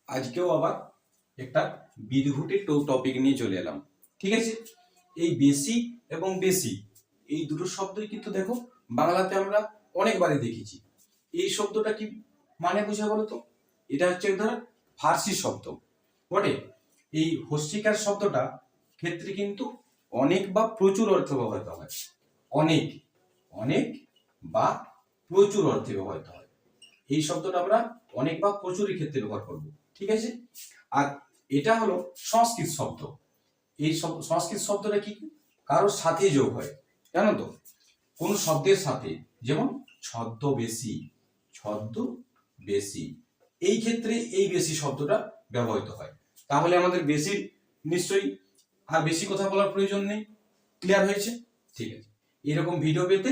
আজকেও আবার একটা বিদঘুটে টপিক নিয়ে চলে এলাম। ঠিক আছে, এই বেশি এবং বেশি এই দুটো শব্দই কিন্তু দেখো বাংলাতে আমরা অনেকবারই দেখেছি। এই শব্দটা কি মানে বুঝে বলো তো? এটা হচ্ছে ধর ফার্সি শব্দ বটে। এই হস্যিকার শব্দটা ক্ষেত্রে কিন্তু অনেক বা প্রচুর অর্থে ব্যবহৃত হয়। অনেক অনেক বা প্রচুর অর্থে ব্যবহৃত হয়। এই শব্দটা আমরা অনেক বা প্রচুরের ক্ষেত্রে ব্যবহার করব। ঠিক আছে, আর এটা হলো সংস্কৃত শব্দ। এই সংস্কৃত শব্দটা কি কারোর সাথে যোগ হয়, জানো তো? কোন শব্দের সাথে, যেমন ছদ্মবেশী, ছদ্মবেশী, এই ক্ষেত্রে এই বেশি শব্দটা ব্যবহৃত হয়। তাহলে আমাদের বেশি নিশ্চয়ই আর বেশি কথা বলার প্রয়োজন নেই। ক্লিয়ার হয়েছে? ঠিক আছে, এরকম ভিডিও পেতে